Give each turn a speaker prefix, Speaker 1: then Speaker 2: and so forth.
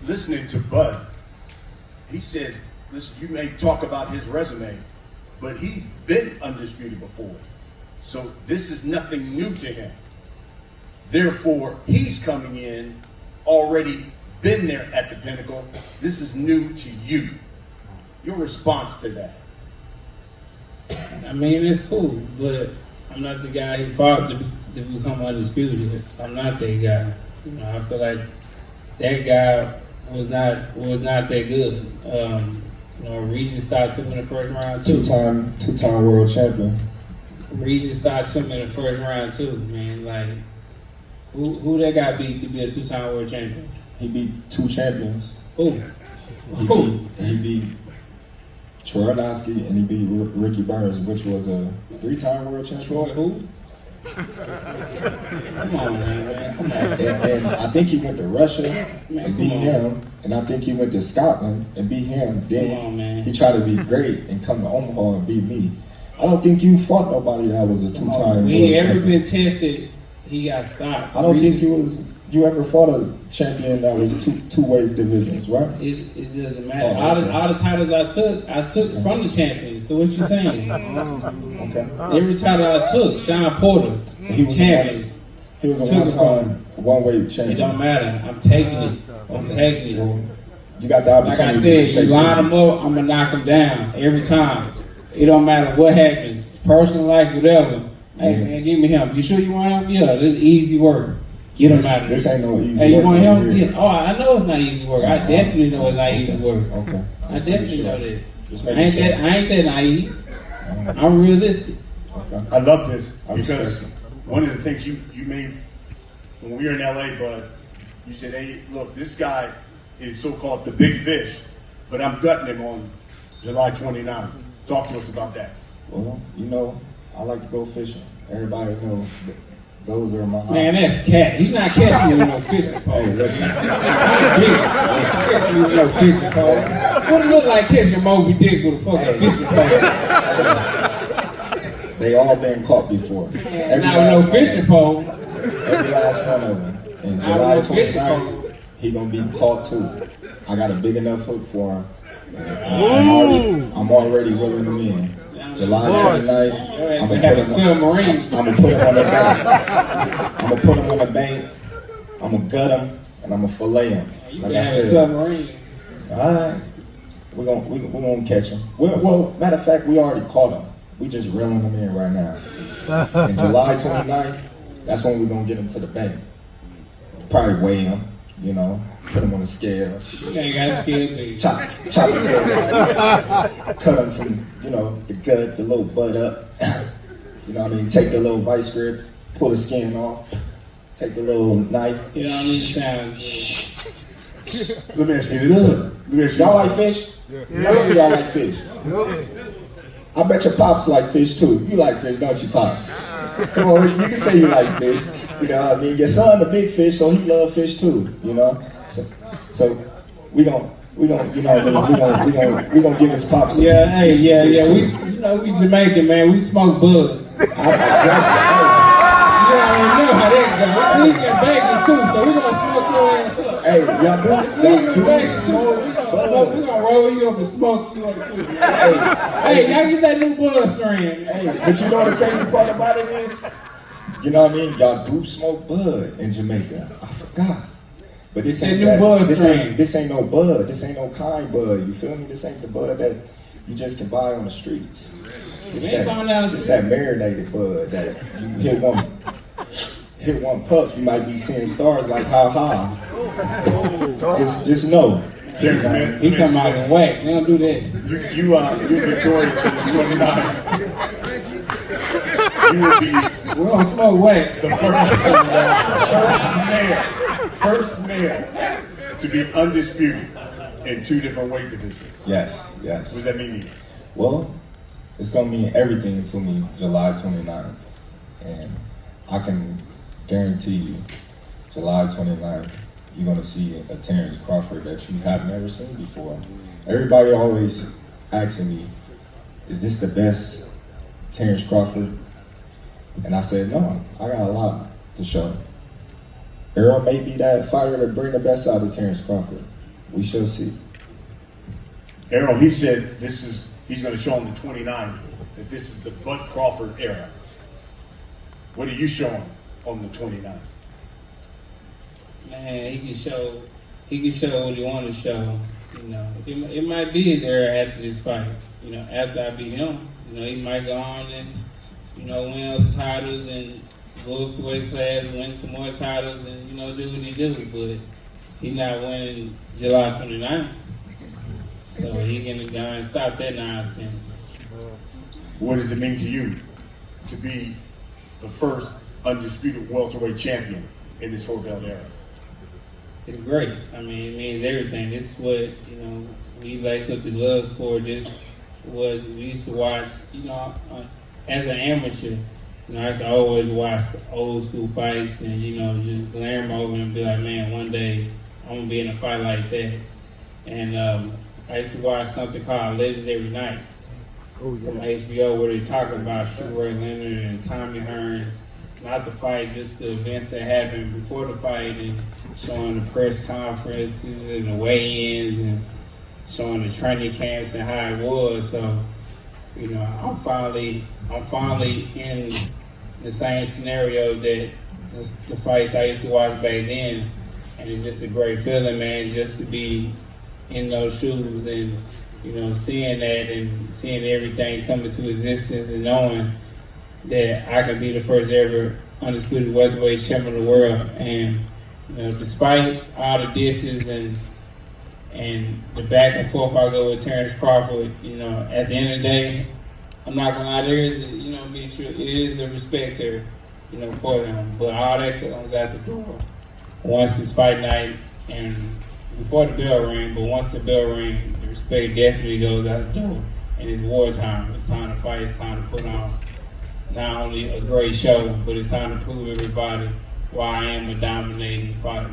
Speaker 1: listening to Bud, he says, listen, you may talk about his resume, but he's been undisputed before. So this is nothing new to him. Therefore, he's coming in, already been there at the pinnacle. This is new to you. Your response to that?
Speaker 2: I mean, it's cool, but I'm not the guy who fought to become undisputed. I'm not that guy. You know, I feel like that guy was not that good. You know, Regis started him in the first round too.
Speaker 3: Two-time world champion.
Speaker 2: Regis started him in the first round too, man. Like, who that guy beat to be a two-time world champion?
Speaker 3: He beat two champions.
Speaker 2: Who?
Speaker 3: He beat Troy Onosky and he beat Ricky Burns, which was a three-time world champion.
Speaker 2: Troy who? Come on, man. Come on.
Speaker 3: And I think he went to Russia and beat him, and I think he went to Scotland and beat him. Then he tried to be great and come to Omaha and beat me. I don't think you fought nobody that was a two-time world champion.
Speaker 2: He ain't ever been tested. He got stopped.
Speaker 3: I don't think you ever fought a champion that was two-weight divisions, right?
Speaker 2: It doesn't matter. All the titles I took from the champions. So what you saying?
Speaker 3: Okay.
Speaker 2: Every title I took, Sean Porter,
Speaker 3: he was
Speaker 2: champion.
Speaker 3: He was a one-time one-weight champion.
Speaker 2: It don't matter. I'm taking it. I'm taking it.
Speaker 3: You got the opportunity.
Speaker 2: Like I said, you line him up, I'm gonna knock him down every time. It don't matter what happens, personal life, whatever. Hey man, give me him. You sure you want him? Yeah, this is easy work. Get him out of
Speaker 3: this.
Speaker 2: This
Speaker 3: ain't no easy work.
Speaker 2: Hey, you want him? Yeah. Oh, I know it's not easy work. I definitely know it's not easy work.
Speaker 3: Okay.
Speaker 2: I definitely know that. I ain't that naive. I'm realistic.
Speaker 3: Okay.
Speaker 1: I love this because one of the things you made when we were in LA, Bud, you said, hey, look, this guy is so-called the big fish, but I'm gutting him on July 29th. Talk to us about that.
Speaker 3: Well, you know, I like to go fishing. Everybody knows those are my
Speaker 2: man, that's cat. He's not catching me with no fishing pole.
Speaker 3: Hey, listen.
Speaker 2: Catching me with no fishing pole. What it look like catching Moby Dick with a fucking fishing pole?
Speaker 3: They all been caught before.
Speaker 2: Not with no fishing pole.
Speaker 3: Every last one of them. And July 29th, he gonna be caught too. I got a big enough hook for him. I'm already reeling him in. July 29th, I'm gonna put him on the bank. I'm gonna put him on the bank. I'm gonna gut him and I'm gonna fillet him. Like I said. All right, we're gonna catch him. Well, matter of fact, we already caught him. We just reeling him in right now. And July 29th, that's when we're gonna get him to the bank. Probably weigh him, you know, put him on the scale.
Speaker 2: You ain't got scale,
Speaker 3: chop his head off. Cut him from, you know, the gut, the little butt up. You know what I mean? Take the little vice grips, pull the skin off, take the little knife.
Speaker 2: You know what I mean?
Speaker 3: Let me ask you this. Y'all like fish? How many of y'all like fish? I bet your pops like fish too. You like fish, don't you, pops? Come on, you can say you like fish. You know what I mean? Your son a big fish, so he love fish too. You know, so we gonna give his pops.
Speaker 2: Yeah, hey, yeah. We Jamaican, man. We smoke bud. You already know how that goes. We get bacon too, so we gonna smoke your ass up.
Speaker 3: Hey, y'all do smoke bud.
Speaker 2: We gonna roll you up and smoke you up too. Hey, y'all get that new bud strain.
Speaker 3: Hey, but you know the crazy part about it is, you know what I mean? Y'all do smoke bud in Jamaica. I forgot. But this ain't this ain't no bud. This ain't no kind bud. You feel me? This ain't the bud that you just can buy on the streets. It's that marinated bud that you hit one puff, you might be seeing stars like ha. Just know.
Speaker 1: Terence, man.
Speaker 2: He talking about it's whack. They don't do that.
Speaker 1: You're victorious in the 29. You will be.
Speaker 2: We don't smoke whack.
Speaker 1: The first male to be undisputed in 2 different weight divisions.
Speaker 3: Yes.
Speaker 1: What does that mean to you?
Speaker 3: Well, it's gonna mean everything to me July 29th. And I can guarantee you, July 29th, you're gonna see a Terence Crawford that you have never seen before. Everybody always asking me, is this the best Terence Crawford? And I said, no, I got a lot to show. Errol may be that fighter to bring the best out of Terence Crawford. We shall see.
Speaker 1: Errol, he said he's going to show him the 29th that this is the Bud Crawford era. What are you showing on the 29th?
Speaker 2: Man, he can show what he want to show. You know, it might be his era after this fight. You know, after I beat him, you know, he might go on and, you know, win other titles and go up the weight class, win some more titles, and, you know, do what he do. But he's not winning July 29th. So he can go and stop that nonsense.
Speaker 1: What does it mean to you to be the first undisputed welterweight champion in this Horveld era?
Speaker 2: It's great. I mean, it means everything. This is what, you know, we laced up the gloves for. This was, we used to watch, you know, as an amateur, you know, I used to always watch the old school fights and, you know, just glare them over and be like, man, one day I'm going to be in a fight like that. And I used to watch something called Legendary Nights from HBO where they talk about Sugar Leonard and Tommy Hearns, not the fight, just the events that happened before the fight and showing the press conferences and the weigh-ins and showing the training camps and how it was. So, you know, I'm finally in the same scenario that the fights I used to watch back then, and it's just a great feeling, man, just to be in those shoes and, you know, seeing that and seeing everything come into existence and knowing that I can be the first ever undisputed welterweight champion of the world. And, you know, despite all the disses and the back and forth I go with Terence Crawford, you know, at the end of the day, I'm not gonna lie, there is, you know, be sure it is a respect there, you know, for him. But all that comes out the door once it's fight night and before the bell rang. But once the bell rang, the respect definitely goes out the door. And it's wartime. It's time to fight. It's time to put on not only a great show, but it's time to prove everybody why I am a dominating fighter.